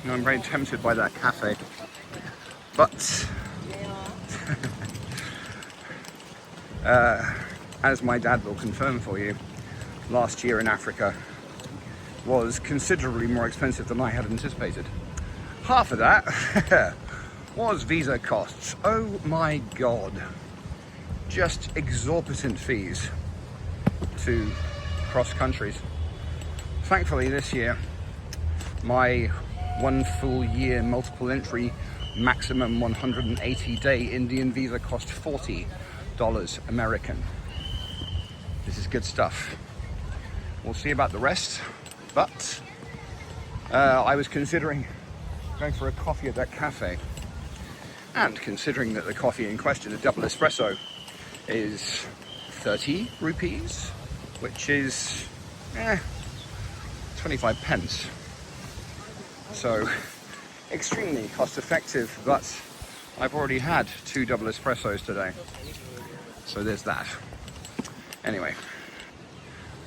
I'm very tempted by that cafe, but as my dad will confirm for you, last year in Africa was considerably more expensive than I had anticipated. Half of that was visa costs. Oh my God. Just exorbitant fees to cross countries. Thankfully this year, my 1 full year multiple entry maximum 180-day Indian visa cost $40 American. This is good stuff. We'll see about the rest, but I was considering going for a coffee at that cafe, and considering that the coffee in question, a double espresso, is 30 rupees, which is 25 pence. So extremely cost effective, but I've already had 2 double espressos today, so there's that. Anyway,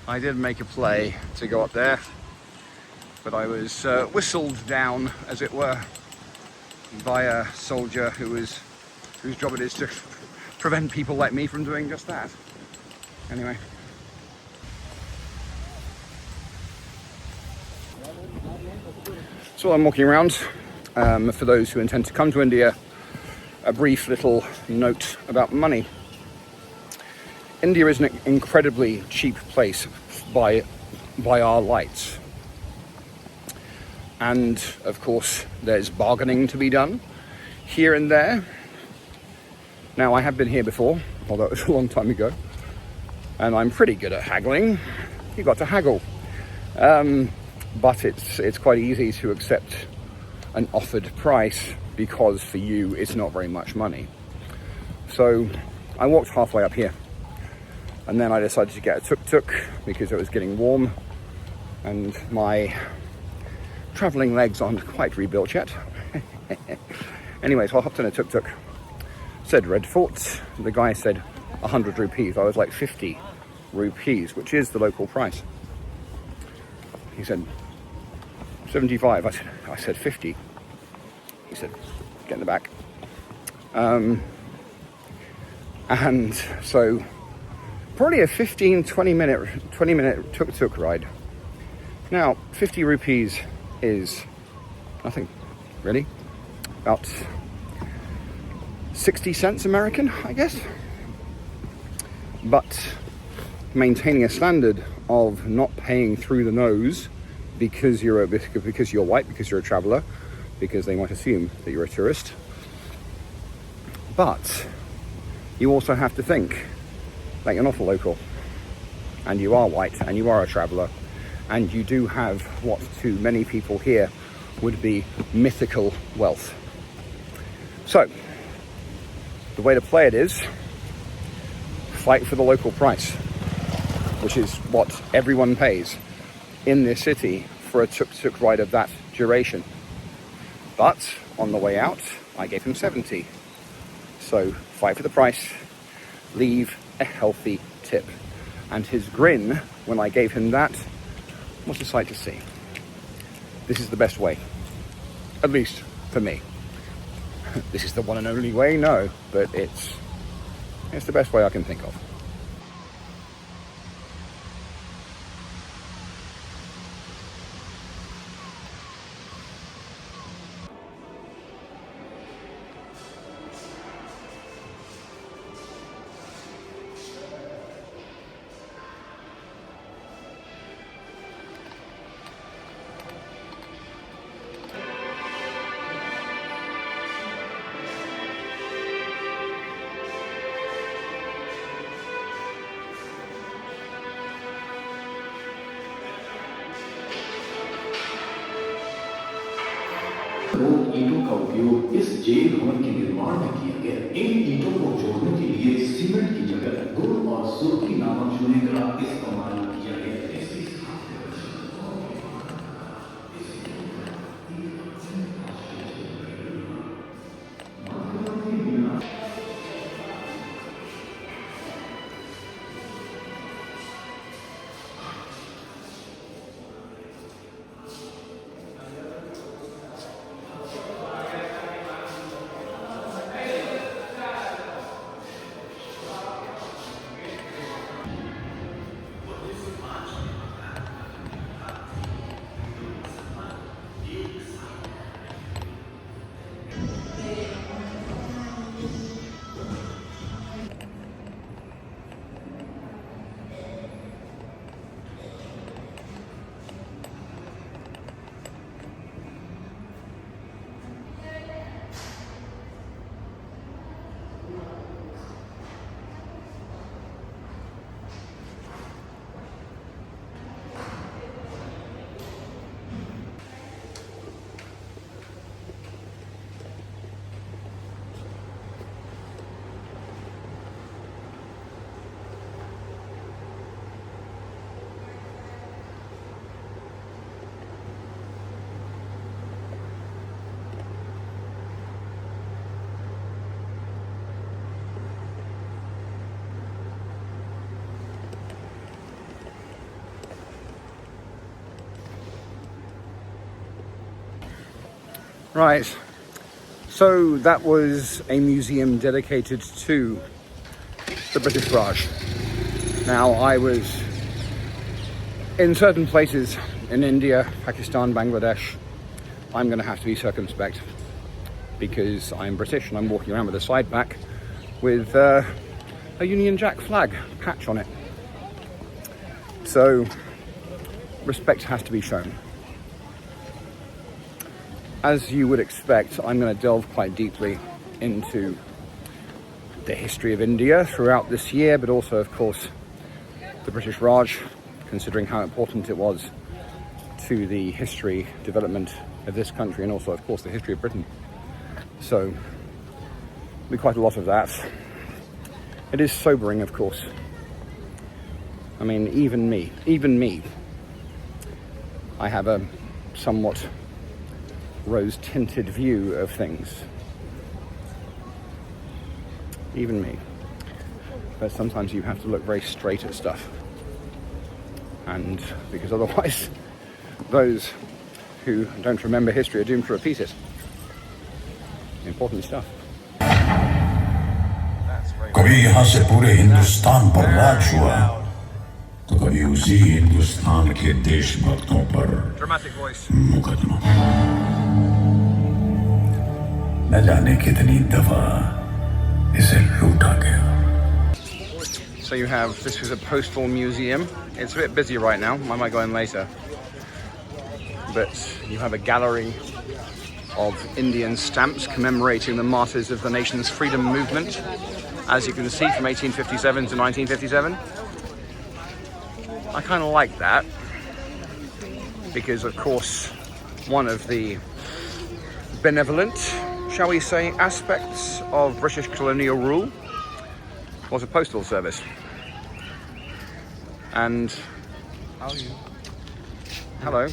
I did make a play to go up there, but I was whistled down, as it were, by a soldier whose job it is to prevent people like me from doing just that. Anyway. So I'm walking around. For those who intend to come to India, a brief little note about money. India is an incredibly cheap place by our lights. And of course, there's bargaining to be done here and there. Now, I have been here before, although it was a long time ago, and I'm pretty good at haggling. You've got to haggle. But it's quite easy to accept an offered price because for you it's not very much money. So I walked halfway up here, and then I decided to get a tuk-tuk because it was getting warm and my travelling legs aren't quite rebuilt yet. Anyway, so I hopped in a tuk-tuk. Said Red Fort. The guy said 100 rupees. I was like 50 rupees, which is the local price. He said 75. I said 50. He said, get in the back. And so probably a 20 minute tuk-tuk ride. Now, 50 rupees is nothing, really. About 60 cents American, I guess. But maintaining a standard of not paying through the nose because you're white, because you're a traveller, because they might assume that you're a tourist. But you also have to think that you're not a local, and you are white, and you are a traveller, and you do have what to many people here would be mythical wealth. So, the way to play it is fight for the local price, which is what everyone pays in this city for a tuk-tuk ride of that duration. But on the way out, I gave him 70. So fight for the price, leave a healthy tip. And his grin when I gave him that was a sight to see. This is the best way, at least for me. This is the one and only way, no, but it's the best way I can think of. ईंटों का उपयोग इस jail भवन के निर्माण में किया गया। इन ईंटों को जोड़ने के लिए सीमेंट की जगह गुड़ और सुर्खी नामक चूने का इस्तेमाल किया गया। Right, so that was a museum dedicated to the British Raj. Now, I was in certain places in India, Pakistan, Bangladesh. I'm going to have to be circumspect because I'm British and I'm walking around with a side pack with a Union Jack flag patch on it. So respect has to be shown. As you would expect, I'm going to delve quite deeply into the history of India throughout this year, but also, of course, the British Raj, considering how important it was to the history, development of this country, and also, of course, the history of Britain. So, there'll be quite a lot of that. It is sobering, of course. I mean, even me, I have a somewhat rose-tinted view of things. Even me. But sometimes you have to look very straight at stuff. And because otherwise, those who don't remember history are doomed to repeat it. Important stuff. कभी यहाँ से पूरे हिंदुस्तान पर राज हुआ तो कभी उसी हिंदुस्तान के देशभक्तों पर मुकदमा न जाने कितनी दफा इसे लूटा गया. So you have, this is a postal museum. It's a bit busy right now, I might go in later. But you have a gallery of Indian stamps commemorating the martyrs of the nation's freedom movement, as you can see, from 1857 to 1957. I kind of like that, because of course, one of the benevolent, shall we say, aspects of British colonial rule was a postal service. And how are you? Hello.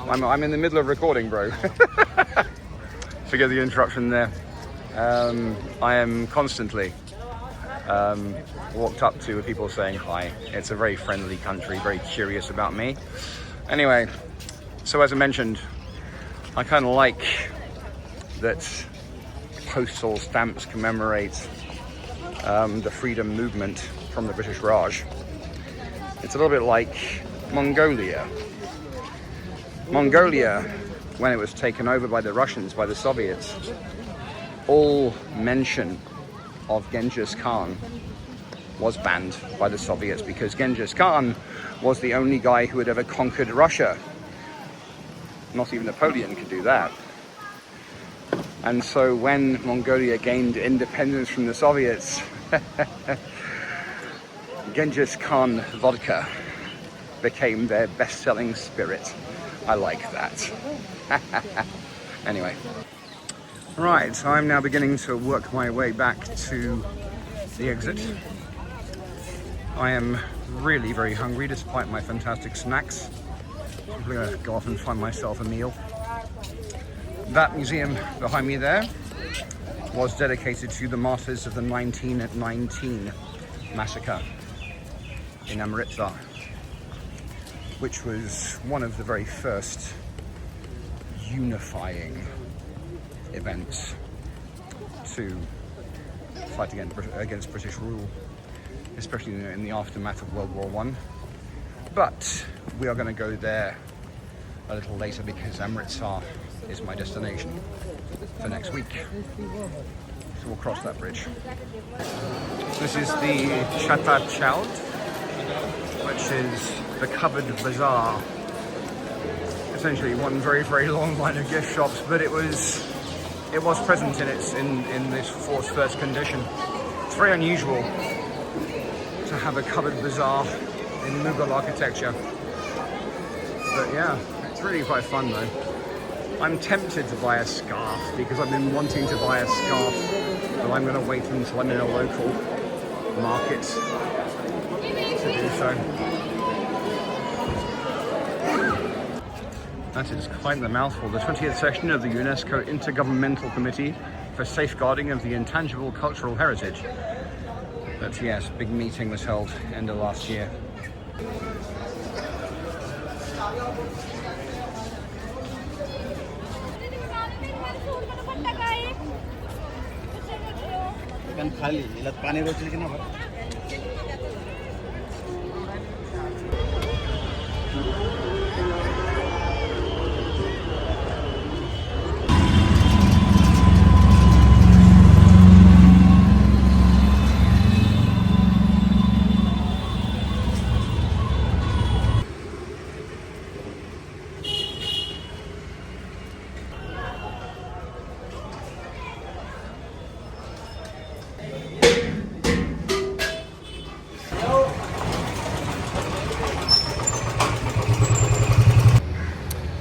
I'm in the middle of recording, bro. Forgive the interruption there. I am constantly walked up to people saying hi. It's a very friendly country, very curious about me. Anyway, so as I mentioned, I kind of like that postal stamps commemorate the freedom movement from the British Raj. It's a little bit like Mongolia. Mongolia, when it was taken over by the Russians, by the Soviets, all mention of Genghis Khan was banned by the Soviets because Genghis Khan was the only guy who had ever conquered Russia. Not even Napoleon could do that. And so when Mongolia gained independence from the Soviets, Genghis Khan vodka became their best-selling spirit. I like that. Anyway. Right, so I'm now beginning to work my way back to the exit. I am really very hungry despite my fantastic snacks. I'm going to go off and find myself a meal. That museum behind me there was dedicated to the martyrs of the 1919 massacre in Amritsar, which was one of the very first unifying events to fight against British rule, especially in the aftermath of World War I. But we are going to go there a little later because Amritsar is my destination for next week. So we'll cross that bridge. This is the Chata Chowd, which is the covered bazaar. Essentially one very, very long line of gift shops, but it was present in this fort's first condition. It's very unusual to have a covered bazaar in Mughal architecture. But yeah, it's really quite fun though. I'm tempted to buy a scarf because I've been wanting to buy a scarf, but I'm going to wait until I'm in a local market to do so. That is quite the mouthful. The 20th session of the UNESCO Intergovernmental Committee for Safeguarding of the Intangible Cultural Heritage. But yes, big meeting was held end of last year. ढक्कन खाली याला पाणी रोचली की ना बरं.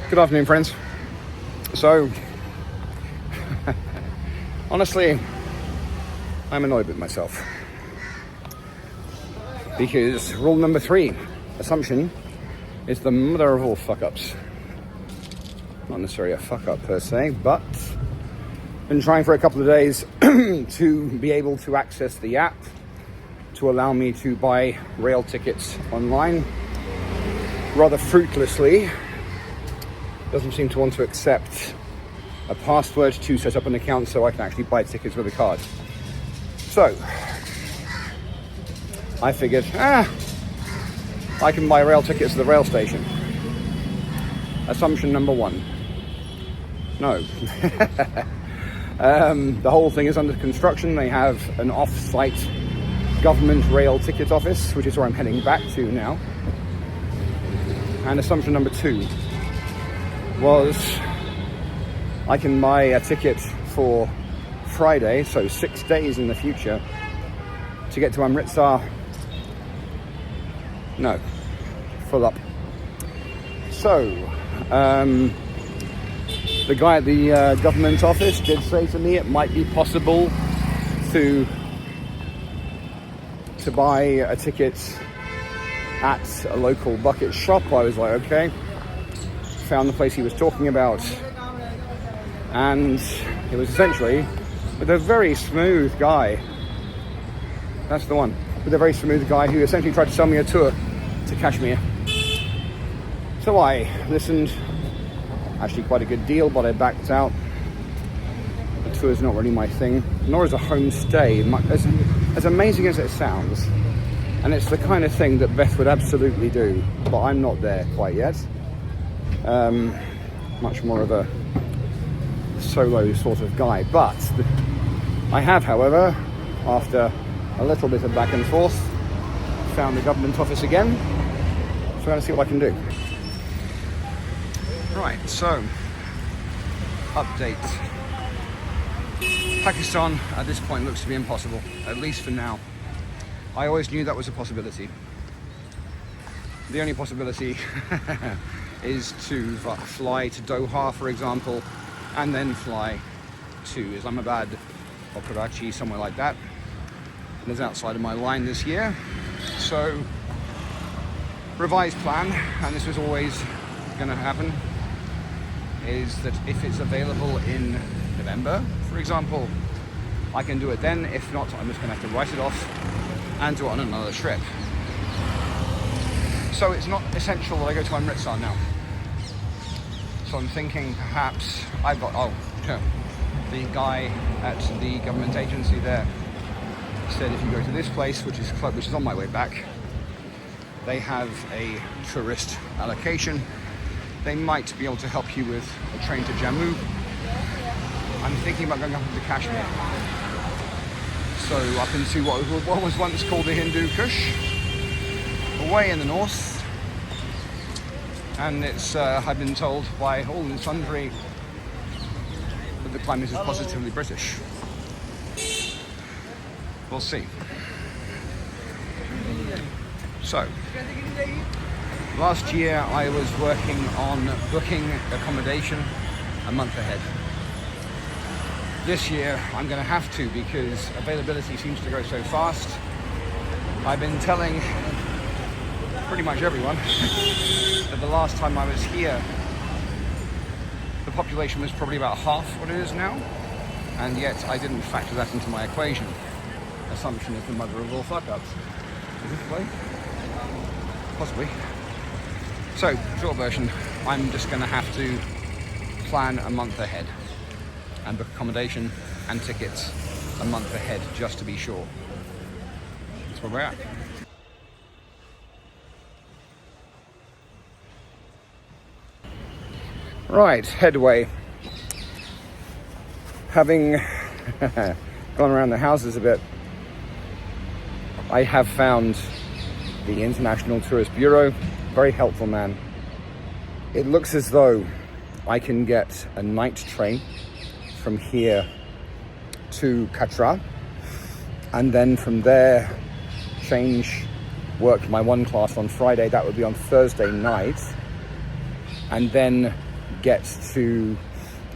Good afternoon, friends. So, honestly, I'm annoyed with myself. Because rule number 3, assumption, is the mother of all fuck-ups. Not necessarily a fuck-up per se, but been trying for a couple of days to be able to access the app to allow me to buy rail tickets online. Rather fruitlessly, doesn't seem to want to accept a password to set up an account so I can actually buy tickets with a card. So, I figured, I can buy rail tickets at the rail station. Assumption number 1. No. The whole thing is under construction. They have an off-site government rail ticket office, which is where I'm heading back to now. And assumption number 2 was I can buy a ticket for Friday, so 6 days in the future, to get to Amritsar. No, full up. So, the guy at the government office did say to me it might be possible to buy a ticket at a local bucket shop. I was like, okay. Found the place he was talking about, and it was essentially with a very smooth guy. That's the one. With a very smooth guy who essentially tried to sell me a tour to Kashmir. So I listened. Actually quite a good deal, but I backed out. The tour's not really my thing, nor is a homestay. As amazing as it sounds, and it's the kind of thing that Beth would absolutely do, but I'm not there quite yet. Much more of a solo sort of guy, but I have, however, after a little bit of back and forth, found the government office again, so I'm going to see what I can do. Right, so update. Pakistan at this point looks to be impossible, at least for now. I always knew that was a possibility. The only possibility is to fly to Doha, for example, and then fly to Islamabad or Karachi, somewhere like that. And it's outside of my line this year. So, revised plan, and this was always going to happen, is that if it's available in November, for example, I can do it then. If not, I'm just going to have to write it off and do it on another trip. So it's not essential that I go to Amritsar now. So I'm thinking perhaps the guy at the government agency there said if you go to this place, which is on my way back, they have a tourist allocation. They might be able to help you with a train to Jammu. I'm thinking about going up into Kashmir. So up into what was once called the Hindu Kush, away in the north. And it's, I've been told by all and sundry that the climate is positively British. We'll see. So, last year I was working on booking accommodation a month ahead. This year I'm going to have to, because availability seems to go so fast. I've been telling pretty much everyone that the last time I was here the population was probably about half what it is now, and yet I didn't factor that into my equation. Assumption is the mother of all fuck-ups. Is this the way? Possibly. So, short version, I'm just going to have to plan a month ahead and book accommodation and tickets a month ahead just to be sure. That's where we're at. Right, headway. Having gone around the houses a bit, I have found the International Tourist Bureau. Very helpful man. It looks as though I can get a night train from here to Katra, and then from there change, work my one class on Friday, that would be on Thursday night, and then get to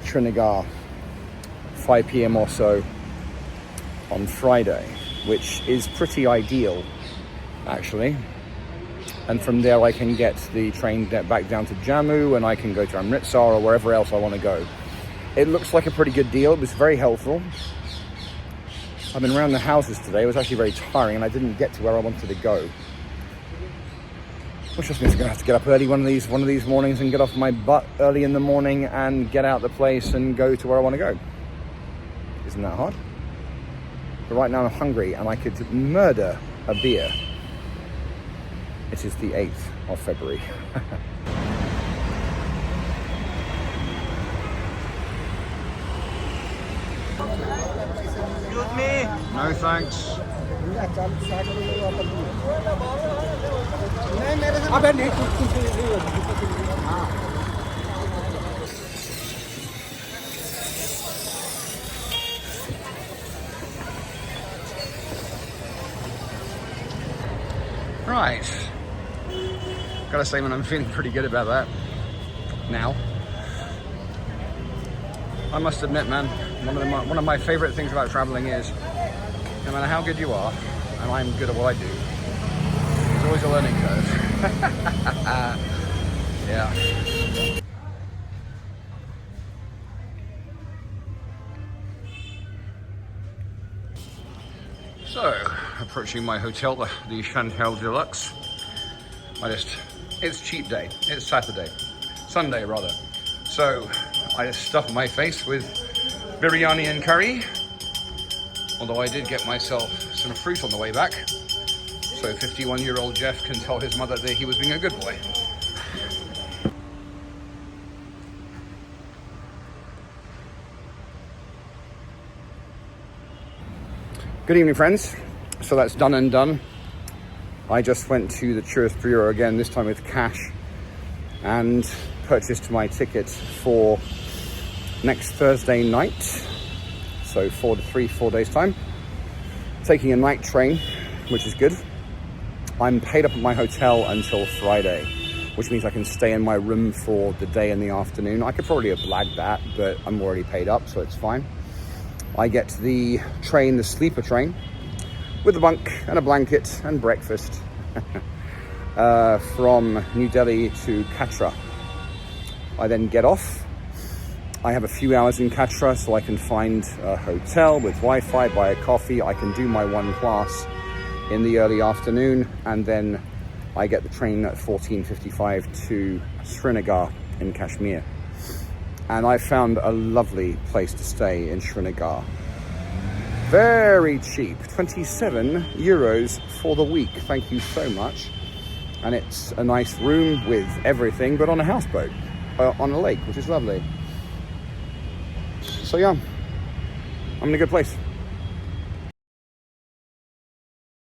Srinagar 5 p.m. or so on Friday, which is pretty ideal actually. And from there I can get the train back down to Jammu, and I can go to Amritsar or wherever else I want to go. It looks like a pretty good deal. It was very helpful. I've been around the houses today. It was actually very tiring and I didn't get to where I wanted to go. Which just means I'm going to have to get up early one of these mornings and get off my butt early in the morning and get out the place and go to where I want to go. Isn't that hard? But right now I'm hungry and I could murder a beer. It is the 8th of February. Excuse me. No thanks. Right. Gotta say, man, I'm feeling pretty good about that now. I must admit, man, one of my favorite things about traveling is no matter how good you are, and I'm good at what I do, there's always a learning curve. Yeah. So, approaching my hotel, the Chantel Deluxe. It's cheat day. It's Sunday rather. So, I just stuffed my face with biryani and curry. Although I did get myself some fruit on the way back. So 51-year-old Jeff can tell his mother that he was being a good boy. Good evening, friends. So that's done and done. I just went to the Tourist Bureau again, this time with cash, and purchased my ticket for next Thursday night. So 4 days time. Taking a night train, which is good. I'm paid up at my hotel until Friday, which means I can stay in my room for the day and the afternoon. I could probably have lagged that, but I'm already paid up, so it's fine. I get the train, the sleeper train, with a bunk and a blanket and breakfast from New Delhi to Katra. I then get off. I have a few hours in Katra, so I can find a hotel with Wi-Fi, buy a coffee. I can do my one class in the early afternoon, and then I get the train at 14:55 to Srinagar in Kashmir. And I found a lovely place to stay in Srinagar. Very cheap, 27 euros for the week. Thank you so much. And it's a nice room with everything, but on a houseboat, on a lake, which is lovely. So yeah, I'm in a good place.